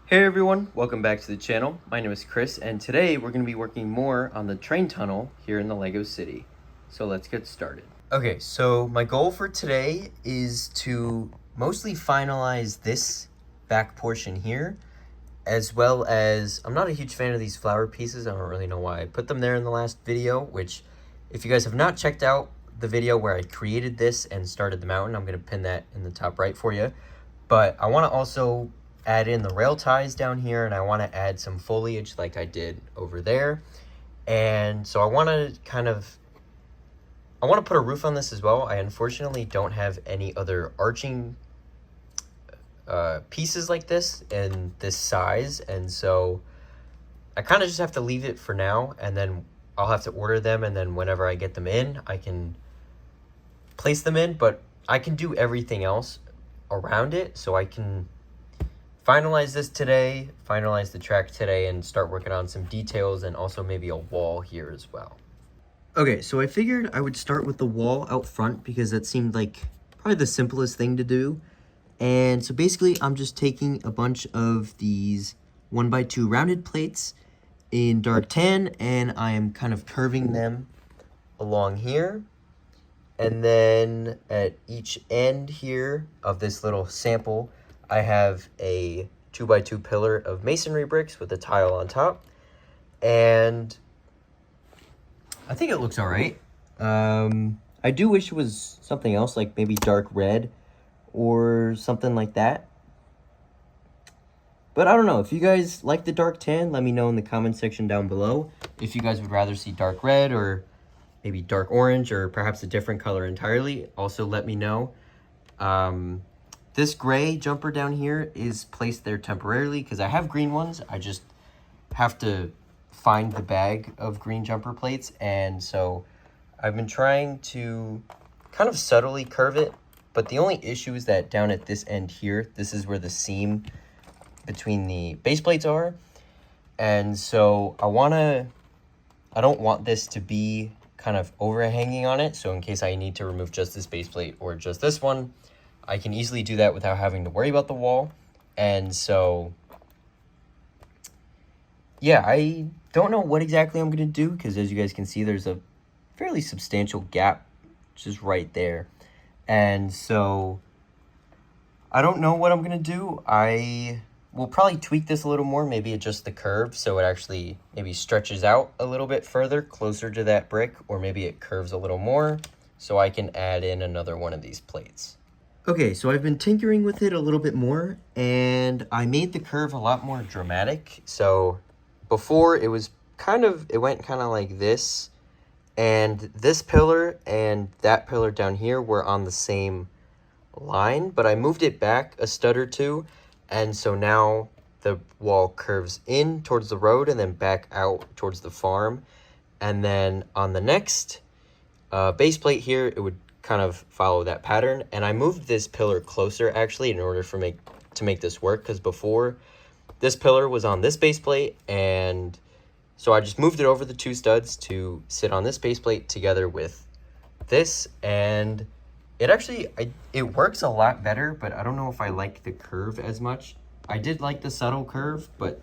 Hey everyone, welcome back to the channel. My name is Chris and today we're going to be working more on the train tunnel here in the Lego City. So let's get started. Okay, so my goal for today is to mostly finalize this back portion here, as well as, I'm not a huge fan of these flower pieces. I don't really know why I put them there in the last video, which if you guys have not checked out the video where I created this and started the mountain, I'm going to pin that in the top right for you. But I want to also add in the rail ties down here, and I want to add some foliage like I did over there. And so I want to put a roof on this as well. I unfortunately don't have any other arching pieces like this in this size, and so I kind of just have to leave it for now, and then I'll have to order them, and then whenever I get them in, I can place them in. But I can do everything else around it, so I can finalize this today, finalize the track today, and start working on some details and also maybe a wall here as well. Okay, so I figured I would start with the wall out front because that seemed like probably the simplest thing to do. And so basically I'm just taking a bunch of these 1x2 rounded plates in dark tan, and I am kind of curving them along here. And then at each end here of this little sample, I have a 2x2 pillar of masonry bricks with a tile on top, and I think it looks all right. I do wish it was something else, like maybe dark red or something like that. But I don't know. If you guys like the dark tan, let me know in the comment section down below. If you guys would rather see dark red or maybe dark orange or perhaps a different color entirely, also let me know. This gray jumper down here is placed there temporarily because I have green ones. I just have to find the bag of green jumper plates, and so I've been trying to kind of subtly curve it, but the only issue is that down at this end here, this is where the seam between the base plates are, and so I don't want this to be kind of overhanging on it, so in case I need to remove just this base plate or just this one, I can easily do that without having to worry about the wall. And so, yeah, I don't know what exactly I'm going to do because as you guys can see, there's a fairly substantial gap just right there. And so, I don't know what I'm going to do. I will probably tweak this a little more, maybe adjust the curve so it actually maybe stretches out a little bit further, closer to that brick, or maybe it curves a little more so I can add in another one of these plates. Okay, so I've been tinkering with it a little bit more, and I made the curve a lot more dramatic. So before it went kind of like this, and this pillar and that pillar down here were on the same line, but I moved it back a stud or two, and so now the wall curves in towards the road and then back out towards the farm. And then on the next base plate here, it would kind of follow that pattern, and I moved this pillar closer actually in order to make this work, because before this pillar was on this base plate, and so I just moved it over the two studs to sit on this base plate together with this, and it works a lot better, but I don't know if I like the curve as much. I did like the subtle curve, but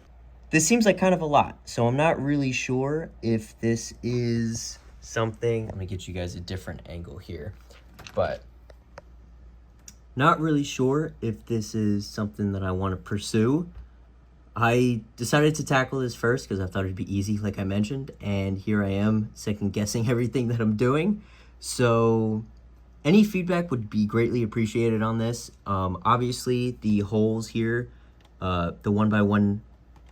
this seems like kind of a lot, so I'm not really sure if this is something. Let me get you guys a different angle here. But not really sure if this is something that I want to pursue. I decided to tackle this first because I thought it'd be easy, like I mentioned, and here I am second guessing everything that I'm doing. So any feedback would be greatly appreciated on this. Obviously the holes here, the 1x1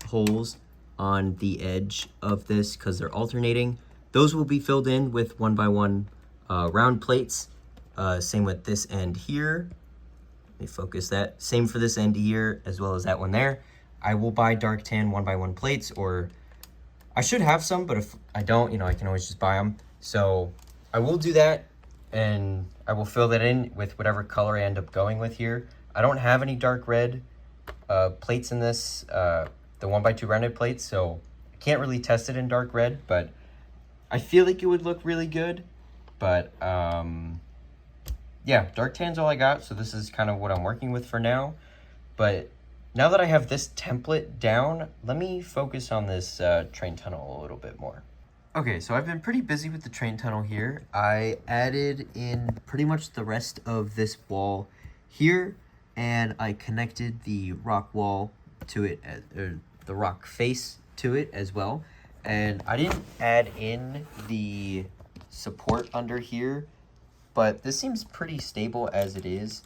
holes on the edge of this, because they're alternating, those will be filled in with 1x1 round plates. Same with this end here. Let me focus that. Same for this end here, as well as that one there. I will buy dark tan 1x1 plates, or I should have some, but if I don't, I can always just buy them. So I will do that, and I will fill that in with whatever color I end up going with here. I don't have any dark red plates in this, the 1x2 rounded plates, so I can't really test it in dark red, but I feel like it would look really good. But yeah, dark tan's all I got, so this is kind of what I'm working with for now. But now that I have this template down, let me focus on this train tunnel a little bit more. Okay, so I've been pretty busy with the train tunnel here. I added in pretty much the rest of this wall here, and I connected the rock wall to it, or the rock face to it as well. And I didn't add in the support under here, but this seems pretty stable as it is.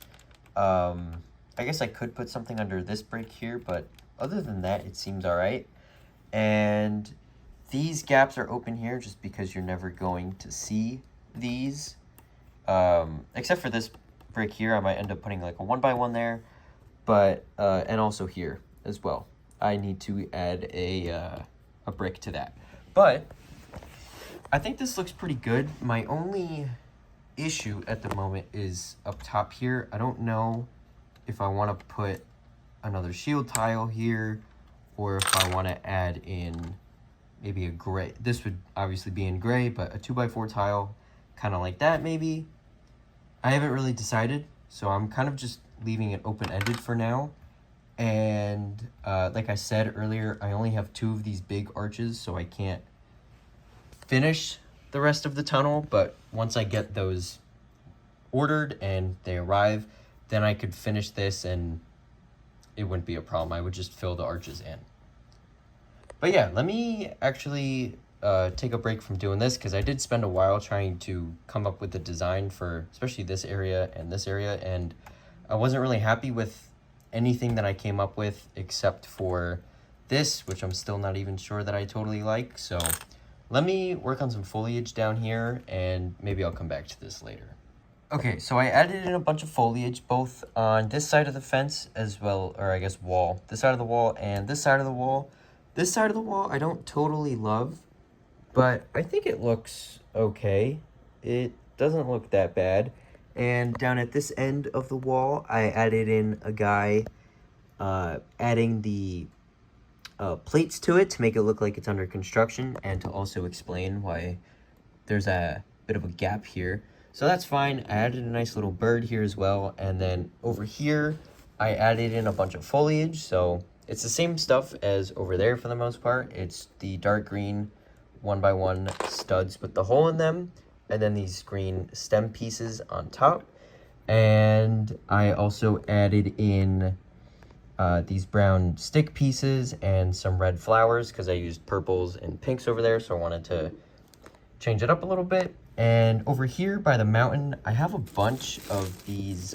I guess I could put something under this brick here, but other than that, it seems all right. And these gaps are open here just because you're never going to see these. Except for this brick here, I might end up putting like a 1x1 there, but and also here as well. I need to add a brick to that. But I think this looks pretty good. My only issue at the moment is up top here. I don't know if I want to put another shield tile here, or if I want to add in maybe a gray. This would obviously be in gray, but a 2x4 tile, kind of like that maybe. I haven't really decided, so I'm kind of just leaving it open-ended for now. And like I said earlier, I only have 2 of these big arches, so I can't finish the rest of the tunnel, but once I get those ordered and they arrive, then I could finish this and it wouldn't be a problem. I would just fill the arches in. But yeah, let me actually take a break from doing this, because I did spend a while trying to come up with the design for especially this area, and I wasn't really happy with anything that I came up with except for this, which I'm still not even sure that I totally like. So let me work on some foliage down here, and maybe I'll come back to this later. Okay, so I added in a bunch of foliage, both on this side of the fence as well, or I guess wall. This side of the wall and this side of the wall. This side of the wall I don't totally love, but I think it looks okay. It doesn't look that bad. And down at this end of the wall, I added in a guy adding the plates to it to make it look like it's under construction, and to also explain why there's a bit of a gap here. So that's fine. I added a nice little bird here as well. And then over here, I added in a bunch of foliage. So it's the same stuff as over there for the most part. It's the dark green 1x1 studs with the hole in them, and then these green stem pieces on top. And I also added in these brown stick pieces and some red flowers, because I used purples and pinks over there, so I wanted to change it up a little bit. And over here by the mountain, I have a bunch of these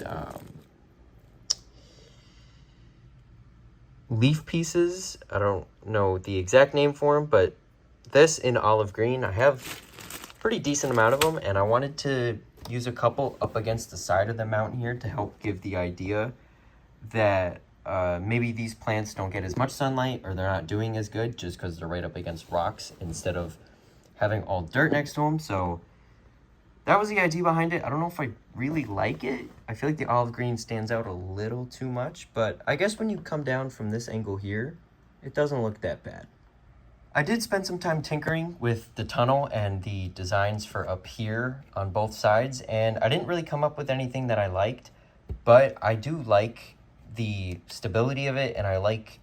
leaf pieces. I don't know the exact name for them, but this in olive green, I have a pretty decent amount of them, and I wanted to use a couple up against the side of the mountain here to help give the idea that maybe these plants don't get as much sunlight, or they're not doing as good just because they're right up against rocks instead of having all dirt next to them. So that was the idea behind it. I don't know if I really like it. I feel like the olive green stands out a little too much, but I guess when you come down from this angle here, it doesn't look that bad. I did spend some time tinkering with the tunnel and the designs for up here on both sides, and I didn't really come up with anything that I liked, but I do like the stability of it, and I like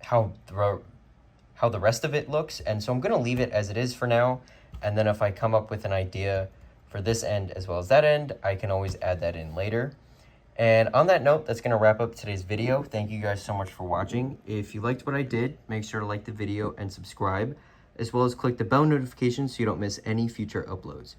how the rest of it looks, and so I'm going to leave it as it is for now, and then if I come up with an idea for this end as well as that end, I can always add that in later. And on that note, that's going to wrap up today's video. Thank you guys so much for watching. If you liked what I did, make sure to like the video and subscribe, as well as click the bell notification so you don't miss any future uploads.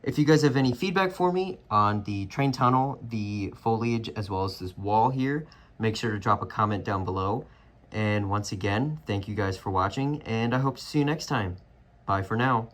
If you guys have any feedback for me on the train tunnel, the foliage, as well as this wall here, make sure to drop a comment down below. And once again, thank you guys for watching, and I hope to see you next time. Bye for now.